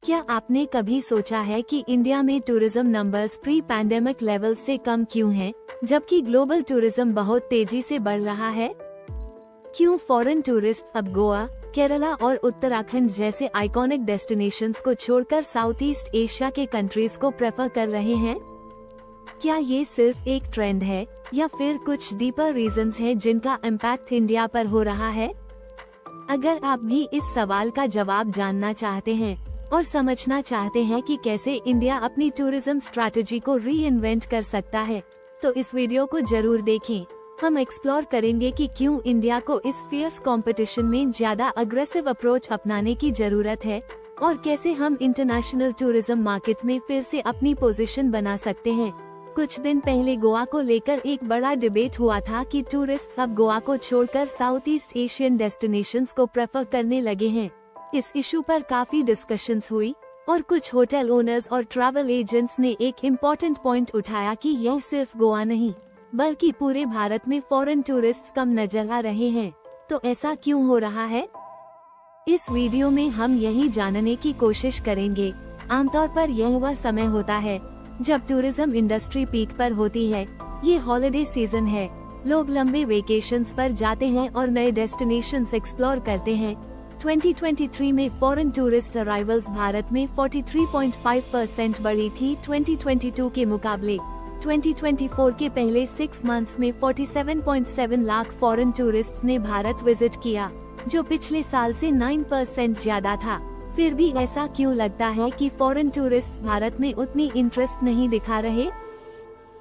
क्या आपने कभी सोचा है कि इंडिया में tourism numbers pre pandemic level से कम क्यों हैं, जबकि ग्लोबल टूरिज्म बहुत तेजी से बढ़ रहा है? क्यों फॉरेन टूरिस्ट अब गोवा, केरला और उत्तराखंड जैसे आइकॉनिक डेस्टिनेशंस को छोड़कर साउथ ईस्ट एशिया के कंट्रीज को प्रेफर कर रहे हैं? क्या ये सिर्फ एक ट्रेंड है या फिर कुछ डीपर रीजंस हैं जिनका इम्पैक्ट इंडिया पर हो रहा है? अगर आप भी इस सवाल का जवाब जानना चाहते हैं और समझना चाहते हैं कि कैसे इंडिया अपनी टूरिज्म स्ट्रैटेजी को री-इन्वेंट कर सकता है, तो इस वीडियो को जरूर देखें। हम एक्सप्लोर करेंगे कि क्यों इंडिया को इस फियर्स कंपटीशन में ज्यादा अग्रेसिव अप्रोच अपनाने की जरूरत है और कैसे हम इंटरनेशनल टूरिज्म मार्केट में फिर से अपनी पोजीशन बना सकते हैं। कुछ दिन पहले गोवा को लेकर एक बड़ा डिबेट हुआ था कि टूरिस्ट अब गोवा को छोड़कर साउथ ईस्ट एशियन डेस्टिनेशंस को प्रेफर करने लगे हैं। इस इशू पर काफी डिस्कशंस हुई और कुछ होटल ओनर्स और ट्रैवल एजेंट्स ने एक इम्पोर्टेंट पॉइंट उठाया कि यह सिर्फ गोवा नहीं बल्कि पूरे भारत में फॉरेन टूरिस्ट्स कम नजर आ रहे हैं। तो ऐसा क्यों हो रहा है? इस वीडियो में हम यही जानने की कोशिश करेंगे। आमतौर पर यह वह समय होता है जब टूरिज्म इंडस्ट्री पीक पर होती है। ये हॉलिडे सीजन है, लोग लंबे वेकेशंस पर जाते हैं और नए डेस्टिनेशंस एक्सप्लोर करते हैं। 2023 में फॉरेन टूरिस्ट अराइवल्स भारत में 43.5% बढ़ी थी 2022 के मुकाबले। 2024 के पहले 6 मंथ्स में 47.7 लाख फॉरेन टूरिस्ट्स ने भारत विजिट किया, जो पिछले साल से 9% ज्यादा था। फिर भी ऐसा क्यों लगता है कि फॉरेन टूरिस्ट्स भारत में उतनी इंटरेस्ट नहीं दिखा रहे?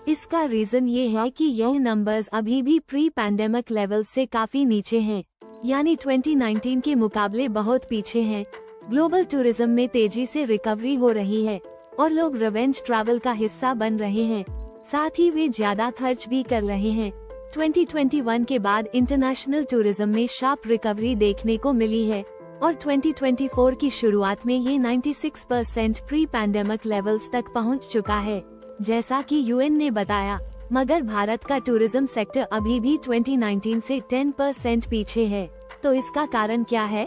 इसका रीजन ये है कि यह नंबर्स अभी भी प्री पैंडेमिक लेवल से काफी नीचे हैं, यानी 2019 के मुकाबले बहुत पीछे हैं। ग्लोबल टूरिज्म में तेजी से रिकवरी हो रही है और लोग रिवेंज ट्रैवल का हिस्सा बन रहे हैं, साथ ही वे ज्यादा खर्च भी कर रहे हैं। 2021 के बाद इंटरनेशनल टूरिज्म में शार्प रिकवरी देखने को मिली है और 2024 की शुरुआत में ये 96% प्री पैंडेमिक लेवल्स तक पहुंच चुका है, जैसा कि यूएन ने बताया। मगर भारत का टूरिज्म सेक्टर अभी भी 2019 से 10% पीछे है। तो इसका कारण क्या है?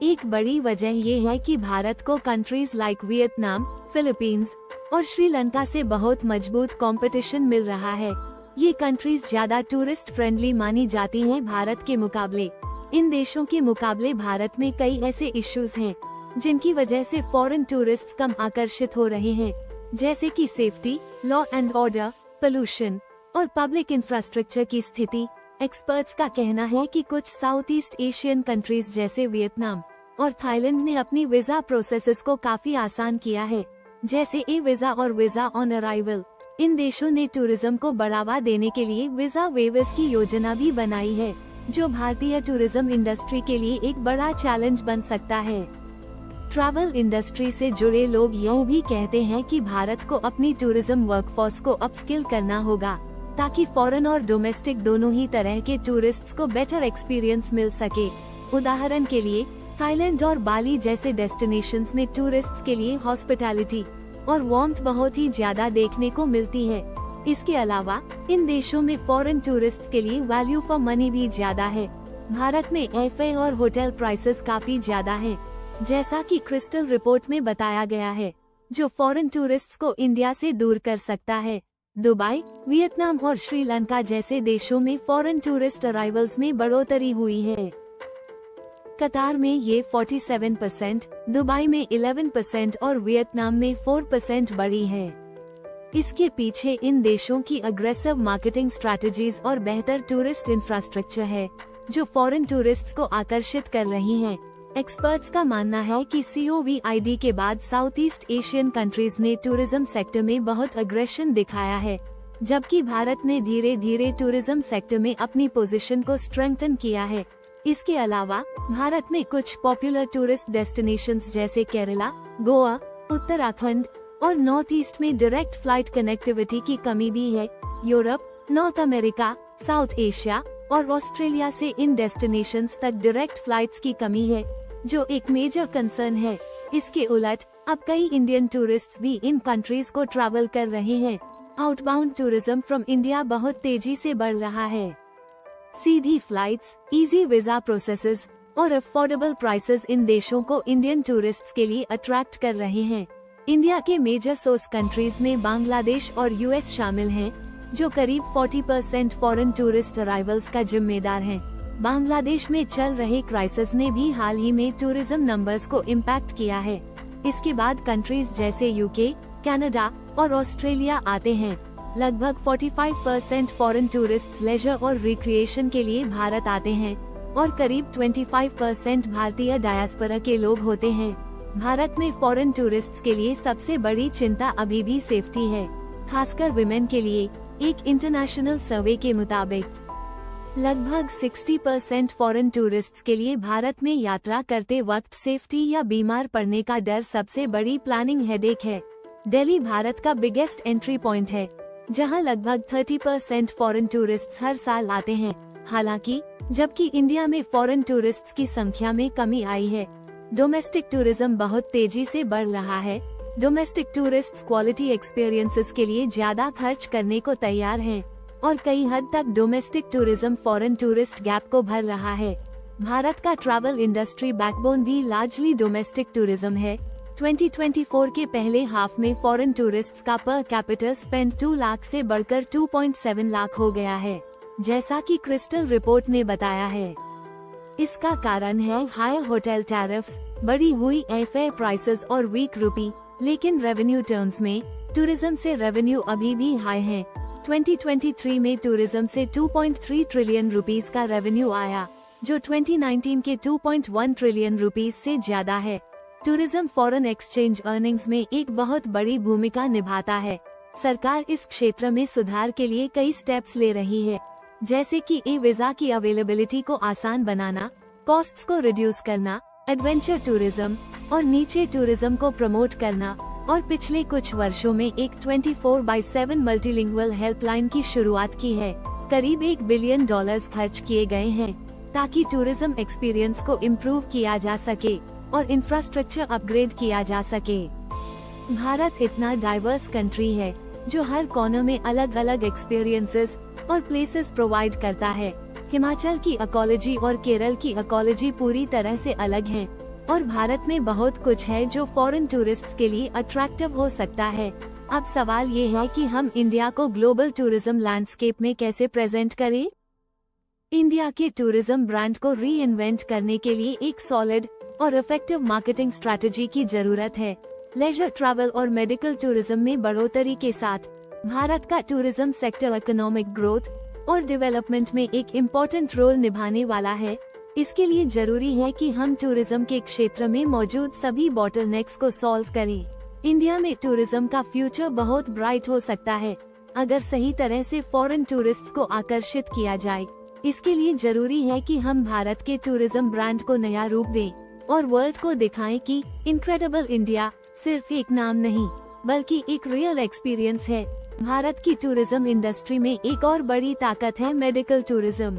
एक बड़ी वजह ये है कि भारत को कंट्रीज लाइक वियतनाम, फिलीपींस और श्रीलंका से बहुत मजबूत कंपटीशन मिल रहा है। ये कंट्रीज ज्यादा टूरिस्ट फ्रेंडली मानी जाती हैं भारत के मुकाबले। इन देशों के मुकाबले भारत में कई ऐसे इश्यूज हैं जिनकी वजह से फॉरेन टूरिस्ट्स कम आकर्षित हो रहे हैं, जैसे कि safety, law and order, pollution और पब्लिक इंफ्रास्ट्रक्चर की स्थिति। एक्सपर्ट्स का कहना है कि कुछ साउथ ईस्ट एशियन कंट्रीज जैसे वियतनाम और थाईलैंड ने अपनी वीजा प्रोसेसेस को काफी आसान किया है, जैसे ई वीजा और वीजा ऑन अराइवल। इन देशों ने टूरिज्म को बढ़ावा देने के लिए वीजा वेवर्स की योजना भी बनाई है, जो भारतीय टूरिज्म इंडस्ट्री के लिए एक बड़ा चैलेंज बन सकता है। ट्रैवल इंडस्ट्री से जुड़े लोग यह भी कहते हैं कि भारत को अपनी टूरिज्म वर्कफोर्स को अपस्किल करना होगा ताकि फॉरेन और डोमेस्टिक दोनों ही तरह के टूरिस्ट्स को बेटर एक्सपीरियंस मिल सके। उदाहरण के लिए थाईलैंड और बाली जैसे डेस्टिनेशंस में टूरिस्ट्स के लिए हॉस्पिटैलिटी और वार्मथ बहुत ही ज्यादा देखने को मिलती है। इसके अलावा इन देशों में फॉरेन टूरिस्ट्स के लिए वैल्यू फॉर मनी भी ज्यादा है। भारत में एयरफेयर और होटल प्राइसेस काफी ज्यादा हैं, जैसा कि क्रिस्टल रिपोर्ट में बताया गया है, जो फॉरेन टूरिस्ट्स को इंडिया से दूर कर सकता है। दुबई, वियतनाम और श्रीलंका जैसे देशों में फॉरेन टूरिस्ट अराइवल्स में बढ़ोतरी हुई है। कतार में ये 47%, दुबई में 11% और वियतनाम में 4% बढ़ी है। इसके पीछे इन देशों की अग्रेसिव मार्केटिंग स्ट्रैटेजीज और बेहतर टूरिस्ट इंफ्रास्ट्रक्चर है, जो फॉरेन टूरिस्ट्स को आकर्षित कर रही हैं। एक्सपर्ट्स का मानना है कि COVID के बाद साउथ ईस्ट एशियन कंट्रीज ने टूरिज्म सेक्टर में बहुत अग्रेशन दिखाया है, जबकि भारत ने धीरे धीरे टूरिज्म सेक्टर में अपनी पोजीशन को स्ट्रेंथन किया है। इसके अलावा भारत में कुछ पॉपुलर टूरिस्ट डेस्टिनेशंस जैसे केरला, गोवा, उत्तराखंड और नॉर्थ ईस्ट में डायरेक्ट फ्लाइट कनेक्टिविटी की कमी भी है। Europe, north America, south Asia और ऑस्ट्रेलिया से इन डेस्टिनेशंस तक डायरेक्ट फ्लाइट्स की कमी है, जो एक मेजर कंसर्न है। इसके उलट अब कई इंडियन टूरिस्ट्स भी इन कंट्रीज को ट्रैवल कर रहे हैं। आउटबाउंड टूरिज्म फ्रॉम इंडिया बहुत तेजी से बढ़ रहा है। सीधी फ्लाइट्स, इजी वीजा प्रोसेसेस और अफोर्डेबल प्राइसेस इन देशों को इंडियन टूरिस्ट्स के लिए अट्रैक्ट कर रहे हैं। इंडिया के मेजर सोर्स कंट्रीज में बांग्लादेश और यूएस शामिल हैं, जो करीब 40% फॉरेन टूरिस्ट अराइवल्स का जिम्मेदार हैं। बांग्लादेश में चल रहे क्राइसिस ने भी हाल ही में टूरिज्म नंबर्स को इम्पैक्ट किया है। इसके बाद कंट्रीज जैसे यूके, कनाडा और ऑस्ट्रेलिया आते हैं। लगभग 45% फॉरेन टूरिस्ट्स लेजर और रिक्रिएशन के लिए भारत आते हैं और करीब 25% भारतीय डायस्पोरा के लोग होते हैं। भारत में फॉरेन टूरिस्ट्स के लिए सबसे बड़ी चिंता अभी भी सेफ्टी है, खासकर विमेन के लिए। एक इंटरनेशनल सर्वे के मुताबिक लगभग 60% फॉरेन टूरिस्ट्स के लिए भारत में यात्रा करते वक्त सेफ्टी या बीमार पड़ने का डर सबसे बड़ी प्लानिंग हेडेक है। दिल्ली भारत का बिगेस्ट एंट्री पॉइंट है, जहां लगभग 30% फॉरेन टूरिस्ट्स हर साल आते हैं। हालांकि जबकि इंडिया में फॉरेन टूरिस्ट्स की संख्या में कमी आई है, डोमेस्टिक टूरिज्म बहुत तेजी से बढ़ रहा है। डोमेस्टिक टूरिस्ट्स क्वालिटी एक्सपीरियंसेस के लिए ज्यादा खर्च करने को तैयार हैं और कई हद तक domestic tourism foreign tourist gap को भर रहा है। भारत का ट्रैवल इंडस्ट्री बैकबोन भी लार्जली डोमेस्टिक टूरिज्म है। 2024 के पहले हाफ में फॉरेन टूरिस्ट्स का पर कैपिटा स्पेंड 2 लाख से बढ़कर 2.7 लाख हो गया है, जैसा कि क्रिस्टल रिपोर्ट ने बताया है। इसका कारण है हाई होटल टैरिफ्स, बढ़ी हुई एयरफेयर प्राइसेस और वीक रूपी। लेकिन रेवेन्यू टर्म्स में टूरिज्म से रेवेन्यू अभी भी हाई है। 2023 में टूरिज्म से 2.3 ट्रिलियन रुपीस का रेवेन्यू आया, जो 2019 के 2.1 ट्रिलियन रुपीस से ज्यादा है। टूरिज्म फॉरेन एक्सचेंज अर्निंग्स में एक बहुत बड़ी भूमिका निभाता है। सरकार इस क्षेत्र में सुधार के लिए कई स्टेप्स ले रही है, जैसे कि ई वीजा की अवेलेबिलिटी को आसान बनाना, कॉस्ट्स को रिड्यूस करना, एडवेंचर टूरिज्म और नीचे टूरिज्म को प्रमोट करना। और पिछले कुछ वर्षों में एक 24/7 मल्टीलिंगुअल हेल्पलाइन की शुरुआत की है। करीब $1 बिलियन खर्च किए गए हैं ताकि टूरिज्म एक्सपीरियंस को इम्प्रूव किया जा सके और इंफ्रास्ट्रक्चर अपग्रेड किया जा सके। भारत इतना डाइवर्स कंट्री है, जो हर कोने में अलग अलग एक्सपीरियंसेस और प्लेसेस प्रोवाइड करता है। हिमाचल की इकोलॉजी और केरल की इकोलॉजी पूरी तरह से अलग हैं, और भारत में बहुत कुछ है जो फॉरेन टूरिस्ट्स के लिए अट्रैक्टिव हो सकता है। अब सवाल ये है कि हम इंडिया को ग्लोबल टूरिज्म लैंडस्केप में कैसे प्रेजेंट करें। इंडिया के टूरिज्म ब्रांड को री इन्वेंट करने के लिए एक सॉलिड और इफेक्टिव मार्केटिंग स्ट्रैटेजी की जरूरत है। लेजर, ट्रैवल और मेडिकल टूरिज्म में बढ़ोतरी के साथ भारत का टूरिज्म सेक्टर इकोनॉमिक ग्रोथ और डेवलपमेंट में एक इम्पोर्टेंट रोल निभाने वाला है। इसके लिए जरूरी है कि हम टूरिज्म के क्षेत्र में मौजूद सभी बॉटलनेक्स को सॉल्व करें। इंडिया में टूरिज्म का फ्यूचर बहुत ब्राइट हो सकता है, अगर सही तरह से फॉरेन टूरिस्ट्स को आकर्षित किया जाए। इसके लिए जरूरी है कि हम भारत के टूरिज्म ब्रांड को नया रूप दें और वर्ल्ड को दिखाएं कि इनक्रेडिबल इंडिया सिर्फ एक नाम नहीं, बल्कि एक रियल एक्सपीरियंस है। भारत की टूरिज्म इंडस्ट्री में एक और बड़ी ताकत है मेडिकल टूरिज्म।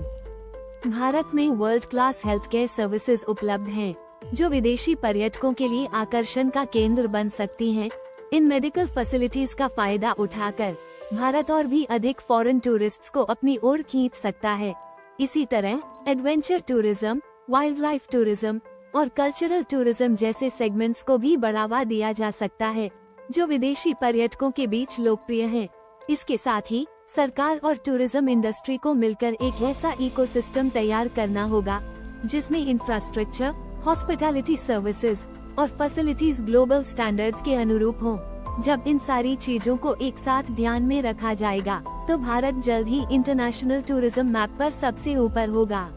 भारत में world class health care services उपलब्ध हैं, जो विदेशी पर्यटकों के लिए आकर्षण का केंद्र बन सकती हैं। इन मेडिकल फैसिलिटीज का फायदा उठाकर भारत और भी अधिक फॉरेन टूरिस्ट्स को अपनी ओर खींच सकता है। इसी तरह adventure tourism, wild life tourism और कल्चरल टूरिज्म जैसे सेगमेंट्स को भी बढ़ावा दिया जा सकता है, जो विदेशी पर्यटकों के बीच लोकप्रिय हैं। इसके साथ ही सरकार और टूरिज्म इंडस्ट्री को मिलकर एक ऐसा इकोसिस्टम तैयार करना होगा, जिसमें इंफ्रास्ट्रक्चर, हॉस्पिटैलिटी सर्विसेज और फैसिलिटीज ग्लोबल स्टैंडर्ड्स के अनुरूप हों। जब इन सारी चीजों को एक साथ ध्यान में रखा जाएगा, तो भारत जल्द ही इंटरनेशनल टूरिज्म मैप पर सबसे ऊपर होगा।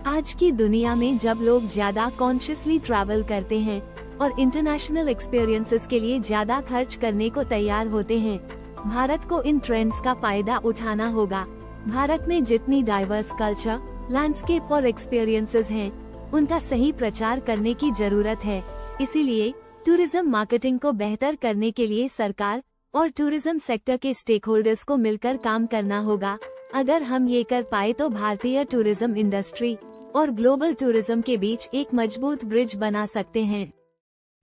आज की दुनिया में जब लोग ज्यादा कॉन्शियसली ट्रैवल करते हैं और इंटरनेशनल एक्सपीरियंसेस के लिए ज्यादा खर्च करने को तैयार होते हैं, भारत को इन ट्रेंड्स का फायदा उठाना होगा। भारत में जितनी डाइवर्स कल्चर, लैंडस्केप और एक्सपीरियंसेस हैं, उनका सही प्रचार करने की जरूरत है। इसीलिए टूरिज्म मार्केटिंग को बेहतर करने के लिए सरकार और टूरिज्म सेक्टर के स्टेक होल्डर्स को मिलकर काम करना होगा। अगर हम ये कर पाए तो भारतीय टूरिज्म इंडस्ट्री और ग्लोबल टूरिज्म के बीच एक मजबूत ब्रिज बना सकते हैं।